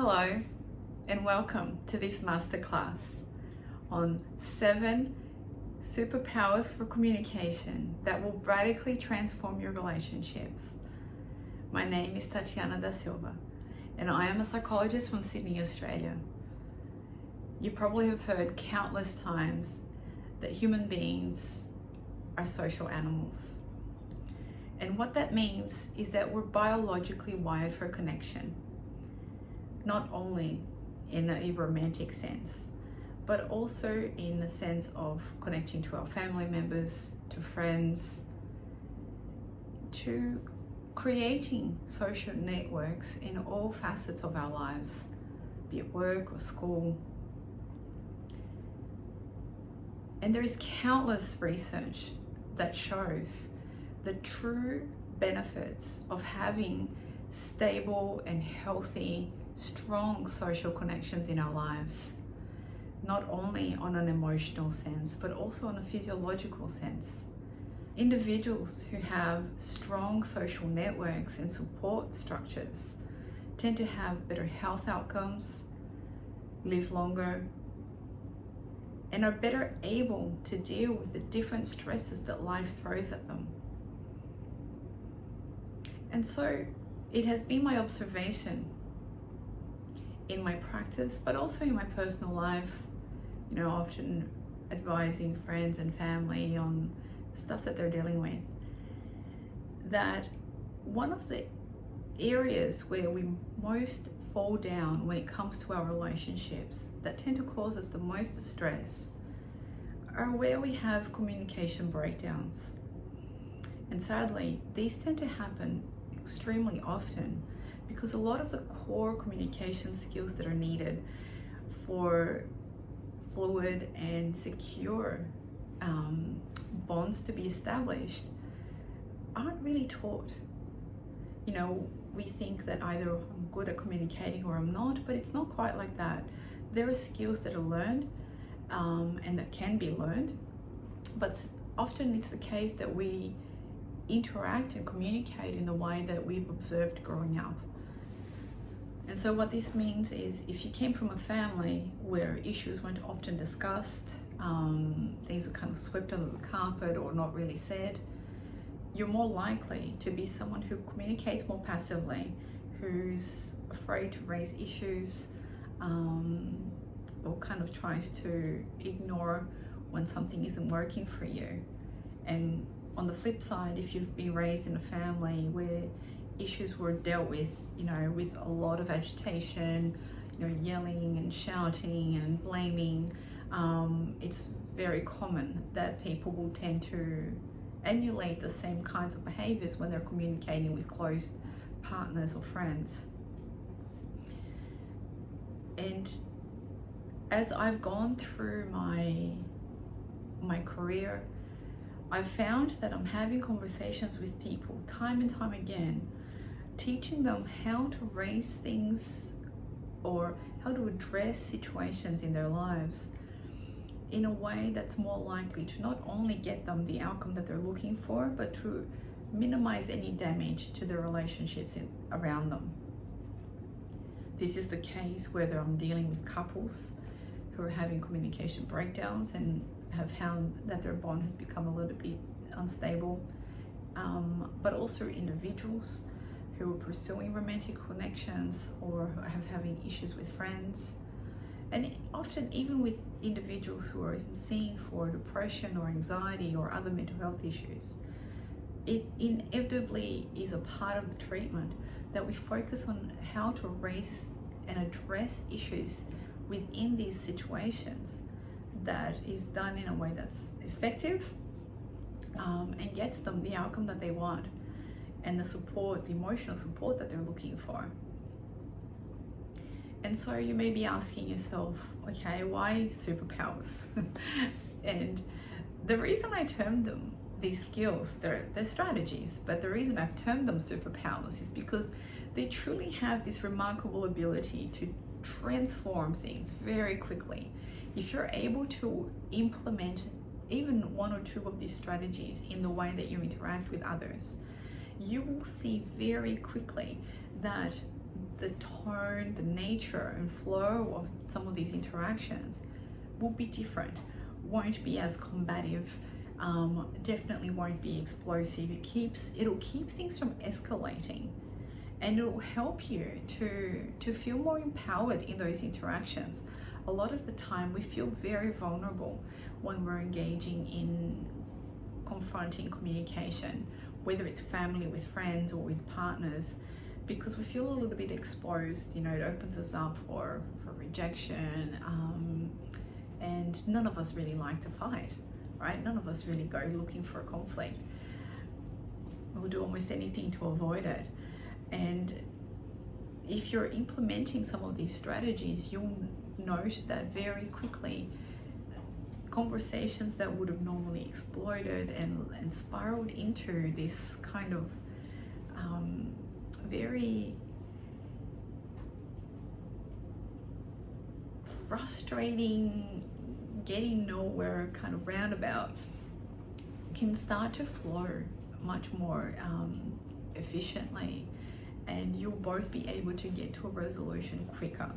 Hello and welcome to this masterclass on 7 superpowers for communication that will radically transform your relationships. My name is Tatiana Da Silva and I am a psychologist from Sydney, Australia. You probably have heard countless times that human beings are social animals. And what that means is that we're biologically wired for connection. Not only in a romantic sense, but also in the sense of connecting to our family members, to friends, to creating social networks in all facets of our lives, be it work or school. And there is countless research that shows the true benefits of having stable and healthy, strong social connections in our lives, not only on an emotional sense, but also on a physiological sense. Individuals who have strong social networks and support structures tend to have better health outcomes, live longer, and are better able to deal with the different stresses that life throws at them. And so it has been my observation in my practice, but also in my personal life, often advising friends and family on stuff that they're dealing with, that one of the areas where we most fall down when it comes to our relationships that tend to cause us the most stress are where we have communication breakdowns. And sadly, these tend to happen extremely often because a lot of the core communication skills that are needed for fluid and secure bonds to be established aren't really taught. We think that either I'm good at communicating or I'm not, but it's not quite like that. There are skills that are learned and that can be learned, but often it's the case that we interact and communicate in the way that we've observed growing up. And so what this means is if you came from a family where issues weren't often discussed, things were kind of swept under the carpet or not really said, you're more likely to be someone who communicates more passively, who's afraid to raise issues, or kind of tries to ignore when something isn't working for you. And on the flip side, if you've been raised in a family where issues were dealt with, with a lot of agitation, yelling and shouting and blaming, it's very common that people will tend to emulate the same kinds of behaviors when they're communicating with close partners or friends. And as I've gone through my career, I've found that I'm having conversations with people time and time again, teaching them how to raise things or how to address situations in their lives in a way that's more likely to not only get them the outcome that they're looking for, but to minimize any damage to their relationships around them. This is the case whether I'm dealing with couples who are having communication breakdowns and have found that their bond has become a little bit unstable, but also individuals who are pursuing romantic connections or who have having issues with friends, and often even with individuals who are seeing for depression or anxiety or other mental health issues. It inevitably is a part of the treatment that we focus on how to raise and address issues within these situations that is done in a way that's effective and gets them the outcome that they want and the support, the emotional support that they're looking for. And so you may be asking yourself, okay, why superpowers? And the reason I termed them these skills, they're strategies, but the reason I've termed them superpowers is because they truly have this remarkable ability to transform things very quickly. If you're able to implement even one or two of these strategies in the way that you interact with others, you will see very quickly that the tone, the nature and flow of some of these interactions will be different, won't be as combative, definitely won't be explosive. It'll keep things from escalating, and it'll help you to feel more empowered in those interactions. A lot of the time we feel very vulnerable when we're engaging in confronting communication, whether it's family, with friends, or with partners, because we feel a little bit exposed. It opens us up for rejection, and none of us really like to fight, right? None of us really go looking for a conflict. We'll do almost anything to avoid it. And if you're implementing some of these strategies, you'll note that very quickly conversations that would have normally exploded and spiraled into this kind of very frustrating, getting nowhere kind of roundabout, can start to flow much more efficiently, and you'll both be able to get to a resolution quicker.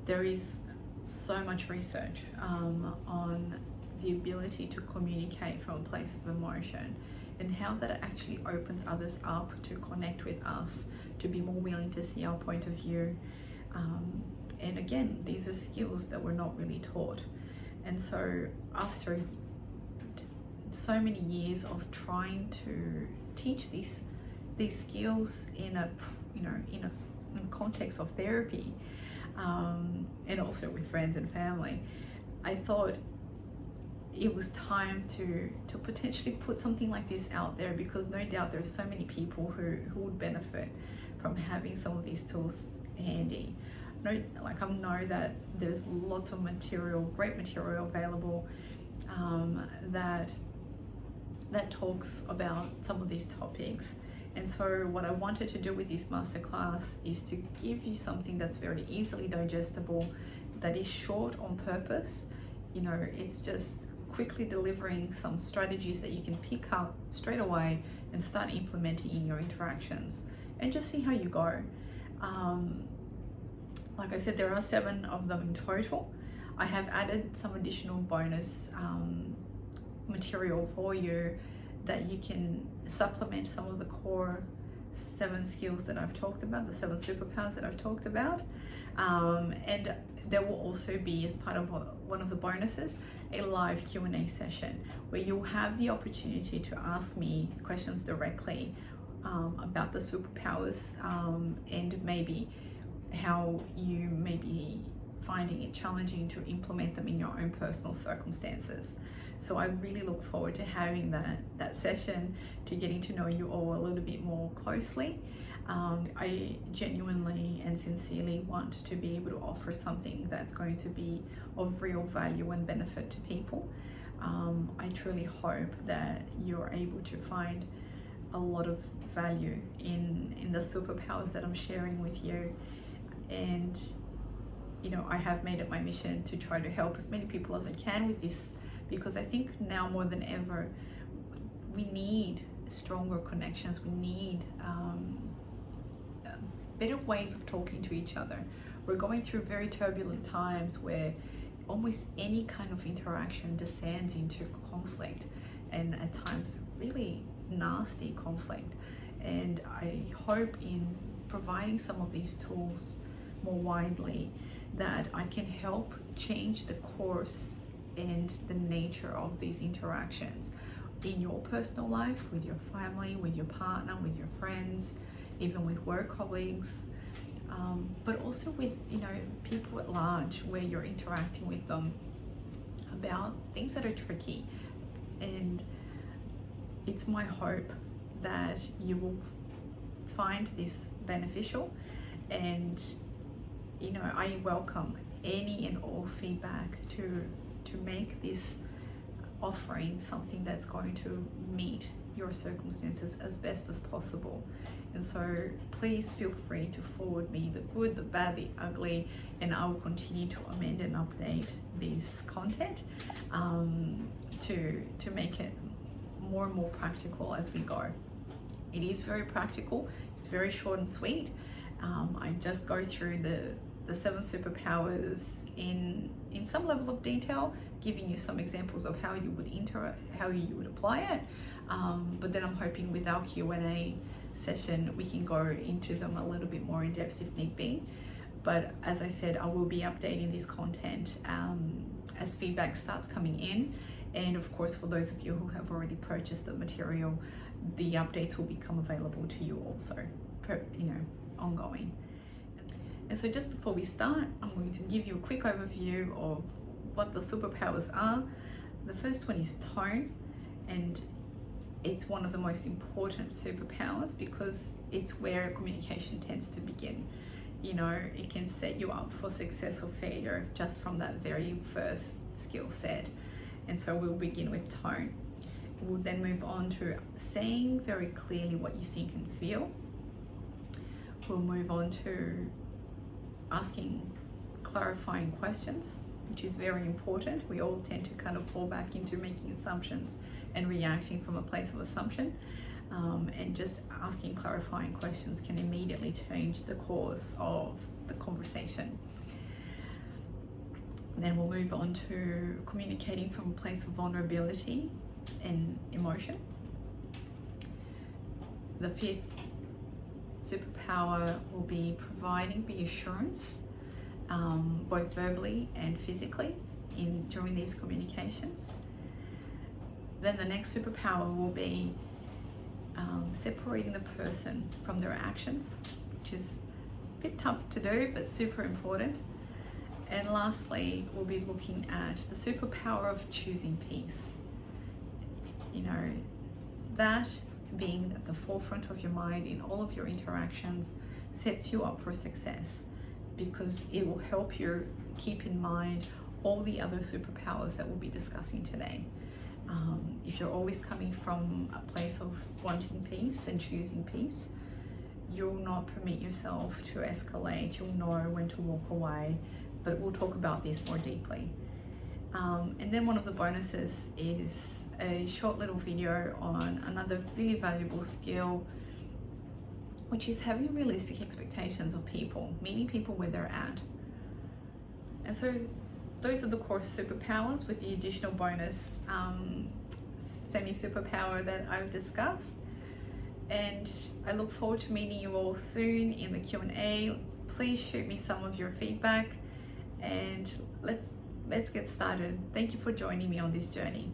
There is so much research on the ability to communicate from a place of emotion, and how that actually opens others up to connect with us, to be more willing to see our point of view. And again, these are skills that we're not really taught. And so after so many years of trying to teach these skills in a context of therapy, and also with friends and family, I thought it was time to potentially put something like this out there, because no doubt there's so many people who would benefit from having some of these tools handy. I know that there's lots of material, great material available, that talks about some of these topics. And so what I wanted to do with this masterclass is to give you something that's very easily digestible, that is short on purpose. It's just quickly delivering some strategies that you can pick up straight away and start implementing in your interactions, and just see how you go. Like I said, there are 7 of them in total. I have added some additional bonus material for you, that you can supplement some of the core 7 skills that I've talked about, the 7 superpowers that I've talked about. And there will also be, as part of one of the bonuses, a live Q&A session where you'll have the opportunity to ask me questions directly about the superpowers, and maybe how you may be finding it challenging to implement them in your own personal circumstances. So I really look forward to having that session, to getting to know you all a little bit more closely. I genuinely and sincerely want to be able to offer something that's going to be of real value and benefit to people. I truly hope that you're able to find a lot of value in the superpowers that I'm sharing with you. And I have made it my mission to try to help as many people as I can with this, because I think now more than ever we need stronger connections. We need better ways of talking to each other. We're going through very turbulent times where almost any kind of interaction descends into conflict, and at times really nasty conflict. And I hope in providing some of these tools more widely, that I can help change the course and the nature of these interactions in your personal life, with your family, with your partner, with your friends, even with work colleagues, but also with people at large, where you're interacting with them about things that are tricky. And it's my hope that you will find this beneficial, and I welcome any and all feedback to make this offering something that's going to meet your circumstances as best as possible. And so please feel free to forward me the good, the bad, the ugly, and I will continue to amend and update this content to make it more and more practical as we go. It is very practical, it's very short and sweet, I just go through the 7 superpowers in some level of detail, giving you some examples of how you would apply it. But then I'm hoping with our Q&A session, we can go into them a little bit more in depth if need be. But as I said, I will be updating this content as feedback starts coming in. And of course, for those of you who have already purchased the material, the updates will become available to you also, ongoing. And so just before we start, I'm going to give you a quick overview of what the superpowers are. The first one is tone, and it's one of the most important superpowers because it's where communication tends to begin. It can set you up for success or failure just from that very first skill set. And so we'll begin with tone. We'll then move on to saying very clearly what you think and feel. We'll move on to asking clarifying questions, which is very important. We all tend to kind of fall back into making assumptions and reacting from a place of assumption. And just asking clarifying questions can immediately change the course of the conversation. Then we'll move on to communicating from a place of vulnerability and emotion. The 5th superpower will be providing reassurance, both verbally and physically during these communications. Then the next superpower will be separating the person from their actions, which is a bit tough to do, but super important. And lastly, we'll be looking at the superpower of choosing peace. That being at the forefront of your mind in all of your interactions sets you up for success, because it will help you keep in mind all the other superpowers that we'll be discussing today. If you're always coming from a place of wanting peace and choosing peace, you'll not permit yourself to escalate. You'll know when to walk away, but we'll talk about this more deeply. And then one of the bonuses is a short little video on another really valuable skill, which is having realistic expectations of people, meeting people where they're at. And so those are the core superpowers with the additional bonus semi-superpower that I've discussed. And I look forward to meeting you all soon in the Q&A. Please shoot me some of your feedback, and let's get started. Thank you for joining me on this journey.